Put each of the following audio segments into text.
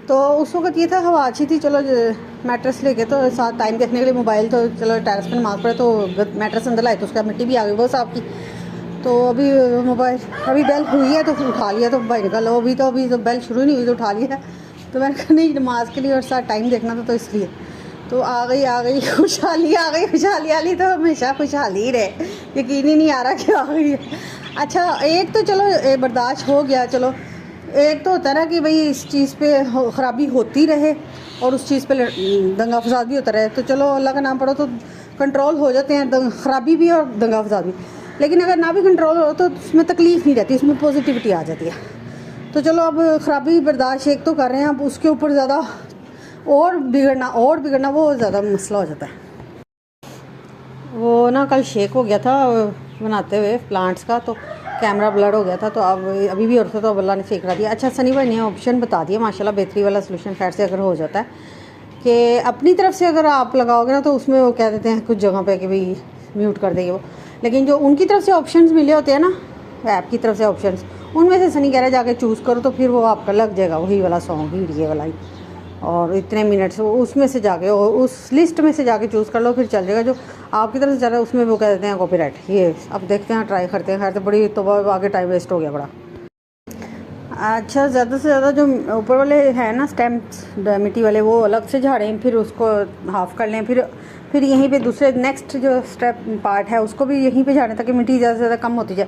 तो उस वक्त ये था हवा अच्छी थी, चलो मैट्रेस लेके तो साथ टाइम देखने के लिए मोबाइल तो चलो टेरेस पर नमाज पड़े तो मैट्रेस अंदर लाए तो उसका मिट्टी भी आ गई वो साहब की। तो अभी मोबाइल अभी बेल हुई है तो फिर उठा लिया, तो भाई निकल अभी तो बेल शुरू नहीं हुई तो उठा लिया। तो मैंने कहा नहीं नमाज के लिए और साथ टाइम देखना था तो इसलिए तो आ गई खुशहाली आ गई। खुशहाली तो हमेशा खुशहाली ही रहे, यकीन ही नहीं आ रहा कि आ गई है। अच्छा एक तो चलो बर्दाश्त हो गया, चलो एक तो होता है ना कि भाई इस चीज़ पे ख़राबी होती रहे और उस चीज़ पे दंगा फसाद भी होता रहे, तो चलो अल्लाह का नाम पढ़ो तो कंट्रोल हो जाते हैं ख़राबी भी और दंगा फसाद भी। लेकिन अगर ना भी कंट्रोल हो तो उसमें तकलीफ़ नहीं रहती, उसमें पॉजिटिविटी आ जाती है। तो चलो अब ख़राबी बर्दाश्त एक तो कर रहे हैं, अब उसके ऊपर ज़्यादा और बिगड़ना वो ज़्यादा मसला हो जाता है। वो ना कल शेक हो गया था बनाते हुए प्लांट्स का, तो कैमरा ब्लर हो गया था, तो अब अभी भी और तो अल्लाह ने सेक करा दिया। अच्छा सनी भाई ने ऑप्शन बता दिया माशाल्लाह, बेहतरी वाला सोल्यूशन खैर से अगर हो जाता है कि अपनी तरफ से अगर आप लगाओगे ना तो उसमें वो कह देते हैं कुछ जगह पे कि भाई म्यूट कर देंगे वो, लेकिन जो उनकी तरफ से ऑप्शंस मिले होते हैं ना ऐप की तरफ से ऑप्शंस, उनमें से सनी कह रहा है जाके चूज़ करो तो फिर वो आपका लग जाएगा वही वाला सॉन्ग वीडियो वाला ही, और इतने मिनट्स उसमें से जाके और उस लिस्ट में से जाके चूज़ कर लो फिर चल जाएगा। जो आपकी तरफ से चल रहा है उसमें वो कह देते हैं कॉपीराइट। ये अब देखते हैं ट्राई करते हैं, खैर तो बड़ी तो आगे टाइम वेस्ट हो गया बड़ा। अच्छा ज़्यादा से ज़्यादा जो ऊपर वाले हैं ना स्टेम्स मिट्टी वाले वो अलग से झाड़ें, फिर उसको हाफ़ कर लें, फिर यहीं पे दूसरे नेक्स्ट जो स्टेप पार्ट है उसको भी यहीं पे झाड़ें ताकि मिट्टी ज़्यादा से ज़्यादा कम होती जाए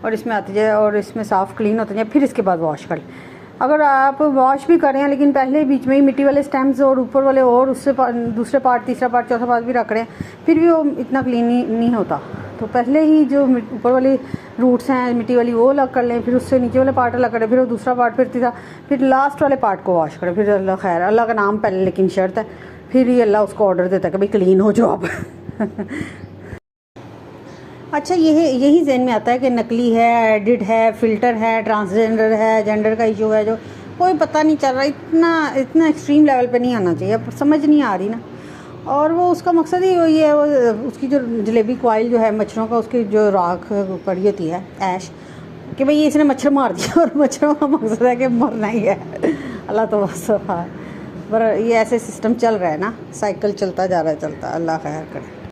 और इसमें आती जाए और इसमें साफ़ क्लीन होती जाए। फिर इसके बाद वॉश कर लें। अगर आप वॉश भी करें लेकिन पहले बीच में ही मिट्टी वाले स्टेम्स और ऊपर वाले और उससे दूसरे पार्ट तीसरा पार्ट चौथा पार्ट भी रख रहे हैं फिर भी वो इतना क्लीन नहीं होता, तो पहले ही जो ऊपर वाली रूट्स हैं मिट्टी वाली वो अलग कर लें, फिर उससे नीचे वाले पार्ट अलग करें, फिर वो दूसरा पार्ट, फिर तीसरा, फिर लास्ट वाले पार्ट को वॉश करें। फिर अल्लाह खैर, अल्लाह का नाम पहले लेकिन शर्त है, फिर ही अल्लाह उसको ऑर्डर देता है कि भाई क्लीन हो जाओ आप। अच्छा यही जहन में आता है कि नकली है, एडिट है, फ़िल्टर है, ट्रांसजेंडर है, जेंडर का इशू है, जो कोई पता नहीं चल रहा, इतना एक्सट्रीम लेवल पे नहीं आना चाहिए, पर समझ नहीं आ रही ना। और वो उसका मकसद ही वही है, वो उसकी जो जलेबी कॉइल जो है मच्छरों का, उसकी जो राख पड़ी होती है ऐश, कि भाई इसने मच्छर मार दिया और मच्छरों का मकसद है कि मरना ही है। अल्लाह तो बस पर ये ऐसे सिस्टम चल रहा है ना, साइकिल चलता जा रहा है, अल्लाह खैर करे।